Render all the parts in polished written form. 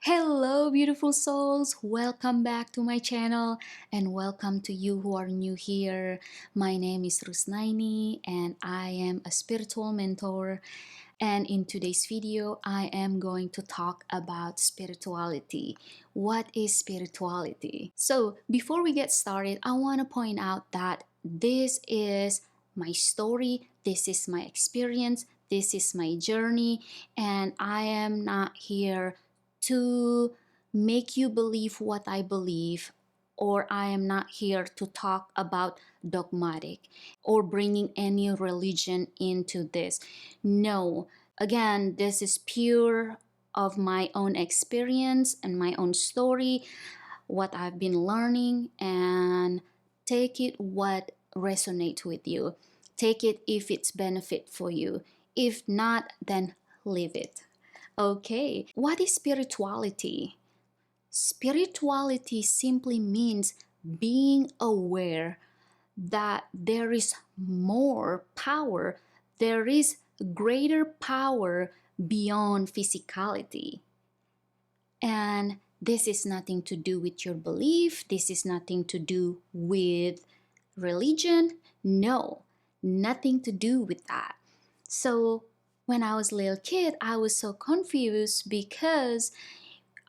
Hello, beautiful souls. Welcome back to my channel and welcome to you who are new here. My name is Rusnaini and I am a spiritual mentor. And in today's video, I am going to talk about spirituality. What is spirituality? So, before we get started, I want to point out that this is my story, this is my experience, this is my journey, and I am not here to make you believe what I believe, or I am not here to talk about dogmatic or bringing any religion into this. No, again, this is pure of my own experience and my own story, what I've been learning, and take it what resonates with you. Take it if it's benefit for you. If not, then leave it. Okay, what is spirituality? Spirituality simply means being aware that there is more power, there is greater power beyond physicality. And this is nothing to do with your belief, this is nothing to do with religion. No, nothing to do with that. So when I was a little kid, I was so confused because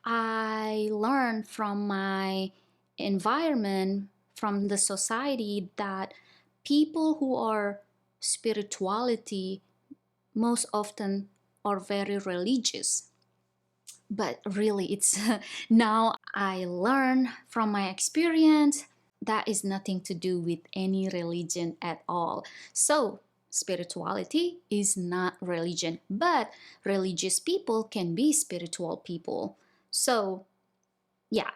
I learned from my environment, from the society, that people who are spirituality most often are very religious. But really, it's now I learn from my experience that is nothing to do with any religion at all. So spirituality is not religion, but religious people can be spiritual people. So yeah,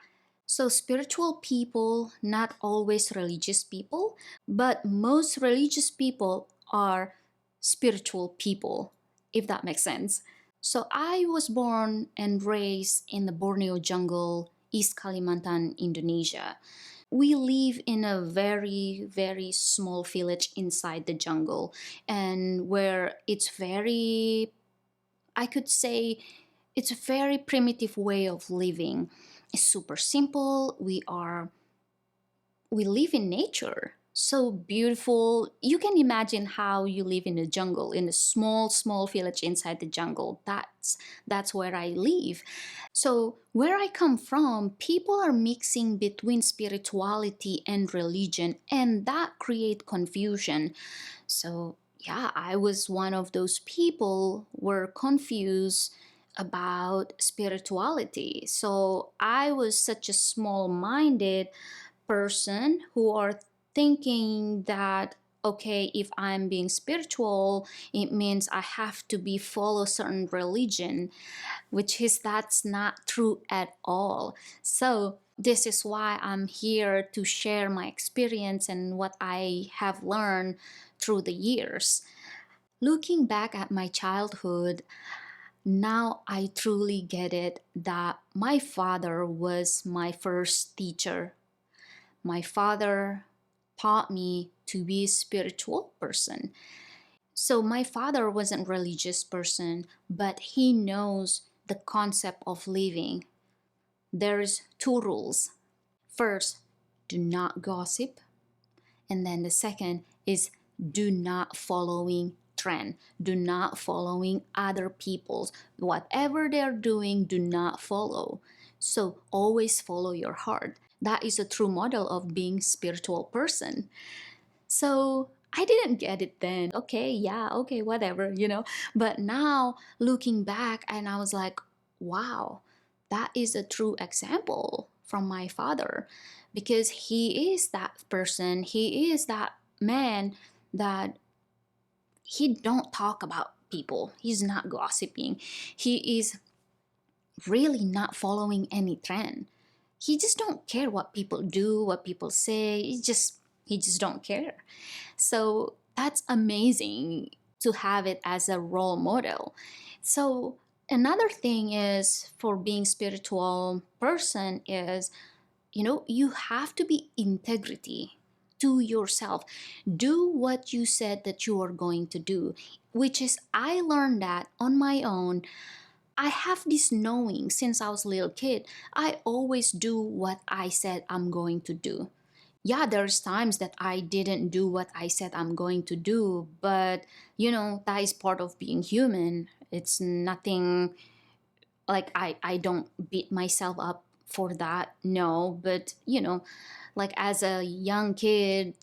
so spiritual people, not always religious people, but most religious people are spiritual people, if that makes sense. So I was born and raised in the Borneo jungle, East Kalimantan, Indonesia. We live in a very, very small village inside the jungle, and where it's very, I could say, it's a very primitive way of living. It's super simple. We live in nature. So beautiful. You can imagine how you live in a jungle, in a small village inside the jungle. That's where I live. So where I come from, people are mixing between spirituality and religion, and that create confusion. So yeah, I was one of those people were confused about spirituality. So I was such a small-minded person who are thinking that okay, if I'm being spiritual, it means I have to be follow certain religion, which is that's not true at all. So this is why I'm here to share my experience and what I have learned through the years. Looking back at my childhood, now I truly get it that my father was my first teacher. My father taught me to be a spiritual person. So my father wasn't a religious person, but he knows the concept of living. There's two rules. First, do not gossip, and then the second is do not following trend. Do not following other people's. Whatever they're doing, do not follow. So always follow your heart. That is a true model of being spiritual person. So I didn't get it then. Okay, yeah, okay, whatever. But now looking back, and I was like, wow, that is a true example from my father, because he is that person, he is that man that he don't talk about people. He's not gossiping. He is really not following any trend. He just don't care what people do, what people say. He just don't care. So that's amazing to have it as a role model. So another thing is for being spiritual person is, you have to be integrity to yourself. Do what you said that you are going to do, which is I learned that on my own I have this knowing since I was a little kid. I always do what I said I'm going to do. Yeah, there's times that I didn't do what I said I'm going to do, but that is part of being human. It's nothing like I don't beat myself up for that. No, but like as a young kid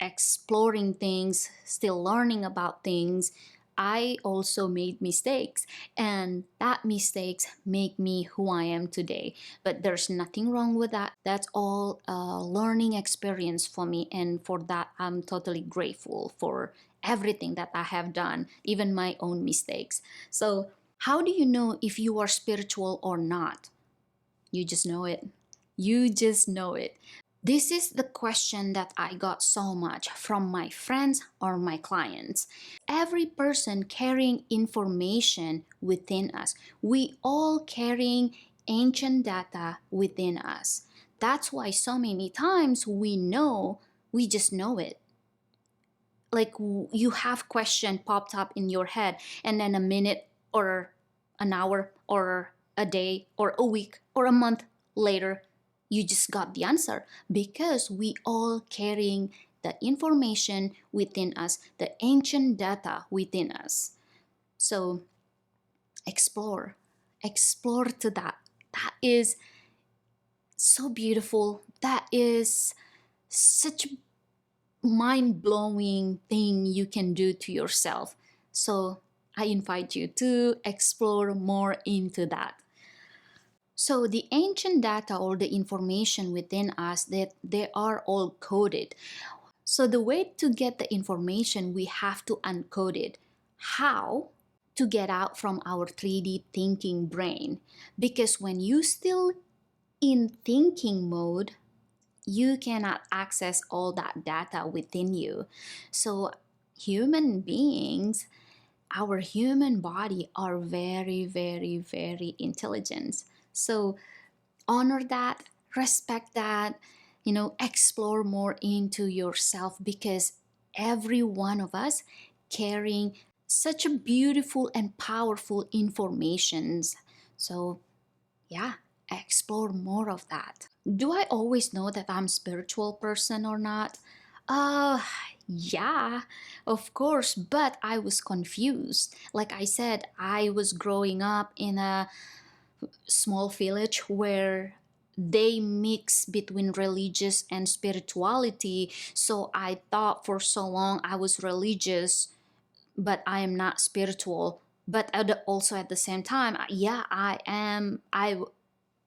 exploring things, still learning about things, I also made mistakes, and that mistakes make me who I am today. But there's nothing wrong with that. That's all a learning experience for me, and for that I'm totally grateful for everything that I have done, even my own mistakes. So, how do you know if you are spiritual or not? You just know it. You just know it. This is the question that I got so much from my friends or my clients. Every person carrying information within us. We all carrying ancient data within us. That's why so many times we just know it. Like you have question popped up in your head, and then a minute or an hour or a day or a week or a month later you just got the answer, because we all carrying the information within us, the ancient data within us. So explore, explore to that. That is so beautiful. That is such mind-blowing thing you can do to yourself. So I invite you to explore more into that. So the ancient data or the information within us, that they are all coded. So the way to get the information, we have to uncode it. How? To get out from our 3D thinking brain. Because when you still in thinking mode, you cannot access all that data within you. So human beings, our human body are very, very, very intelligent. So honor that, respect that, explore more into yourself, because every one of us carrying such a beautiful and powerful informations. So yeah, explore more of that. Do I always know that I'm a spiritual person or not? Uh, yeah, of course, but I was confused. Like I said, I was growing up in a small village where they mix between religious and spirituality. So I thought for so long I was religious, but I am not spiritual. But also at the same time, yeah, I am. I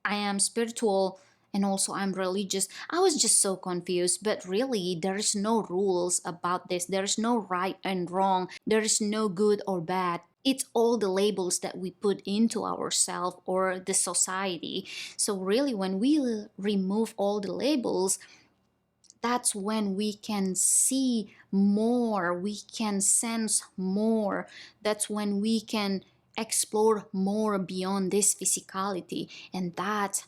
am spiritual and also I'm religious. I was just so confused, but really, there's no rules about this. There's no right and wrong. There is no good or bad. It's all the labels that we put into ourselves or the society. So, really, when we remove all the labels, that's when we can see more, we can sense more. That's when we can explore more beyond this physicality. And that's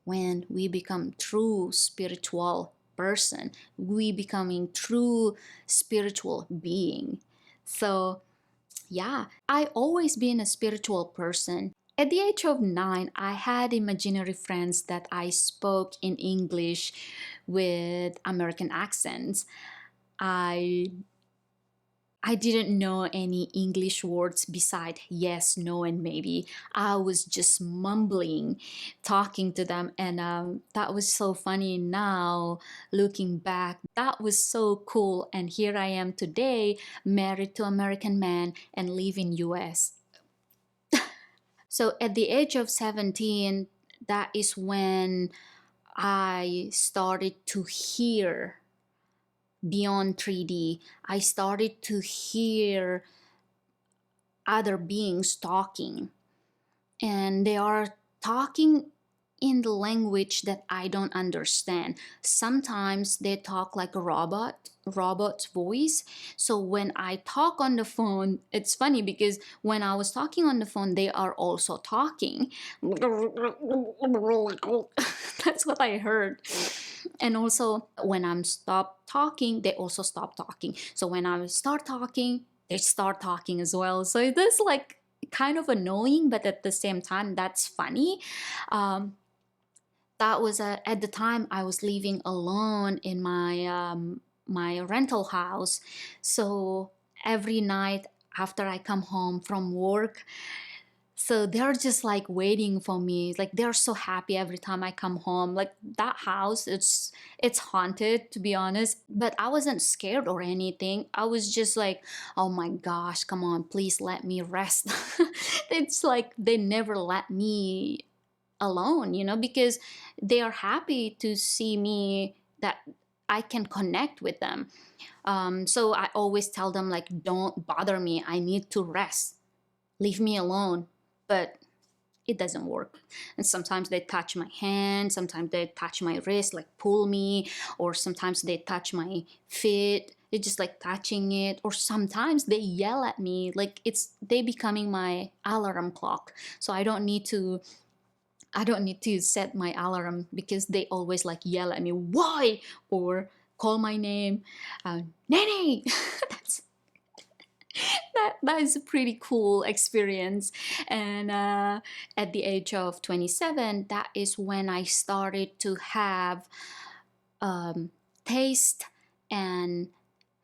when we become true spiritual person, we becoming true spiritual being. So yeah, I always been a spiritual person. At the age of 9, I had imaginary friends that I spoke in English with American accents. I didn't know any English words beside yes, no, and maybe. I was just mumbling, talking to them, and that was so funny now looking back. That was so cool, and here I am today, married to American man and live in US. So at the age of 17, that is when I started to hear beyond 3D. I started to hear other beings talking, and they are talking in the language that I don't understand. Sometimes they talk like a robot's voice. So when I talk on the phone, it's funny because when I was talking on the phone, they are also talking. That's what I heard. And also when I'm stop talking, they also stop talking. So when I start talking, they start talking as well. So it is like kind of annoying, but at the same time, that's funny. Um, that was at the time I was living alone in my rental house. So every night after I come home from work, so they're just like waiting for me. Like they're so happy every time I come home. Like that house, it's haunted, to be honest. But I wasn't scared or anything. I was just like, oh my gosh, come on, please let me rest. It's like they never let me alone, because they are happy to see me, that I can connect with them. So I always tell them, like, don't bother me. I need to rest. Leave me alone. But it doesn't work. And sometimes they touch my hand, sometimes they touch my wrist, like pull me, or sometimes they touch my feet. They're just like touching it, or sometimes they yell at me, like they becoming my alarm clock. So I don't need to set my alarm because they always like yell at me, why, or call my name, Nene. That's that is a pretty cool experience. And at the age of 27, that is when I started to have taste and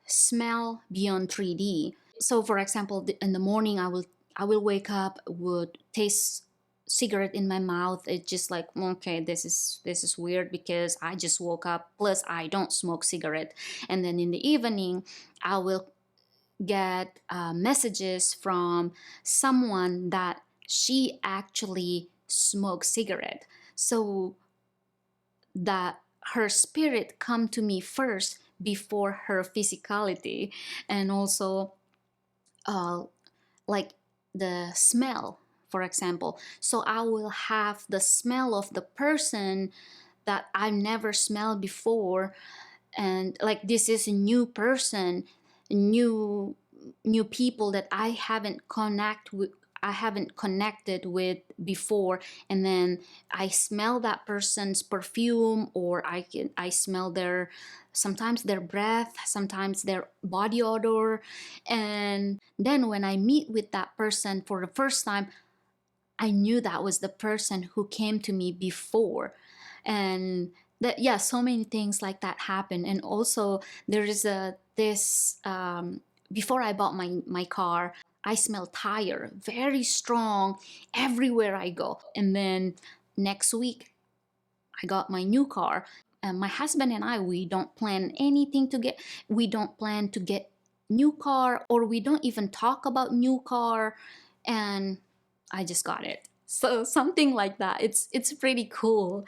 smell beyond 3D. So for example, in the morning I will wake up, would taste cigarette in my mouth. It's just like, okay, this is weird because I just woke up, plus I don't smoke cigarette. And then in the evening I will get messages from someone that she actually smokes cigarette, so that her spirit come to me first before her physicality. And also uh, like the smell, for example, so I will have the smell of the person that I've never smelled before. And like this is a new person, new new people that I haven't connected with before. And then I smell that person's perfume, or I smell their, sometimes their breath, sometimes their body odor. And then when I meet with that person for the first time, I knew that was the person who came to me before. And that, yeah, so many things like that happen. And also there is a this before I bought my car, I smell tire very strong everywhere I go. And then next week I got my new car, and my husband and I, we don't plan to get new car, or we don't even talk about new car. And I just got it. So something like that. It's pretty cool.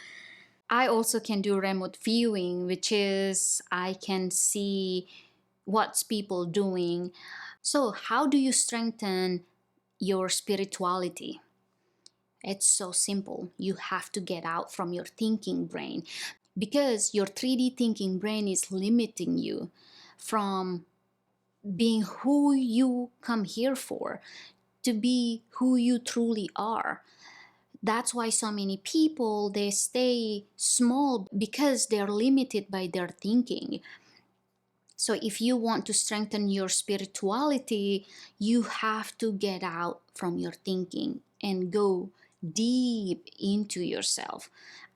I also can do remote viewing, which is I can see what's people doing. So how do you strengthen your spirituality? It's so simple. You have to get out from your thinking brain, because your 3D thinking brain is limiting you from being who you come here for, to be who you truly are. That's why so many people, they stay small because they're limited by their thinking. So if you want to strengthen your spirituality, you have to get out from your thinking and go deep into yourself.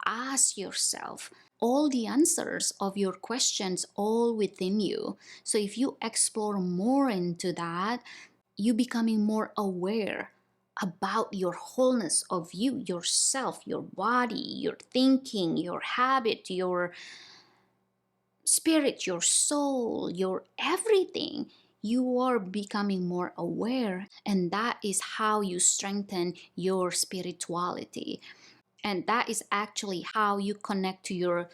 Ask yourself all the answers of your questions all within you. So if you explore more into that, you becoming more aware about your wholeness of you, yourself, your body, your thinking, your habit, your spirit, your soul, your everything. You are becoming more aware, and that is how you strengthen your spirituality. And that is actually how you connect to your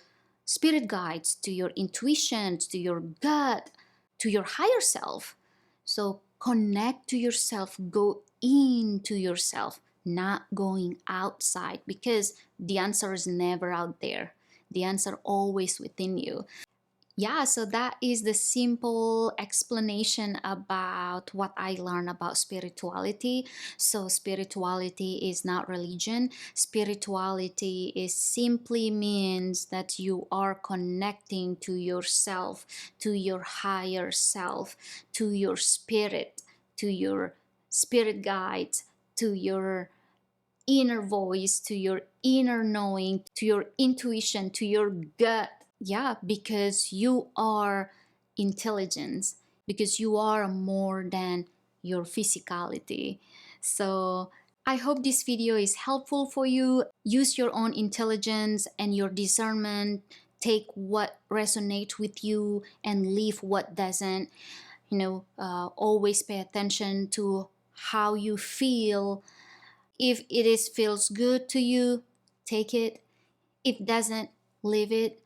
spirit guides, to your intuitions, to your gut, to your higher self. So connect to yourself, go into yourself, not going outside, because the answer is never out there. The answer always within you. Yeah, so that is the simple explanation about what I learned about spirituality. So, spirituality is not religion. Spirituality is simply means that you are connecting to yourself, to your higher self, to your spirit guides, to your inner voice, to your inner knowing, to your intuition, to your gut. Yeah, because you are intelligence, because you are more than your physicality. So I hope this video is helpful for you. Use your own intelligence and your discernment. Take what resonates with you and leave what doesn't. Always pay attention to how you feel. If it is feels good to you, take it. If doesn't, leave it.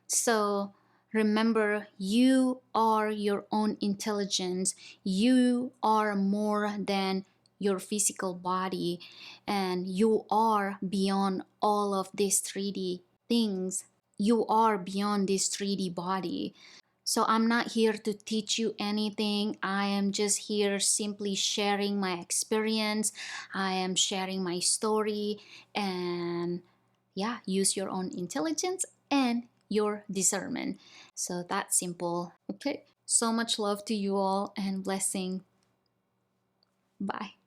So remember, you are your own intelligence. You are more than your physical body, and you are beyond all of these 3D things. You are beyond this 3D body. So I'm not here to teach you anything. I am just here simply sharing my experience. I am sharing my story, and yeah, use your own intelligence and your discernment. So that's simple. Okay. So much love to you all and blessing. Bye.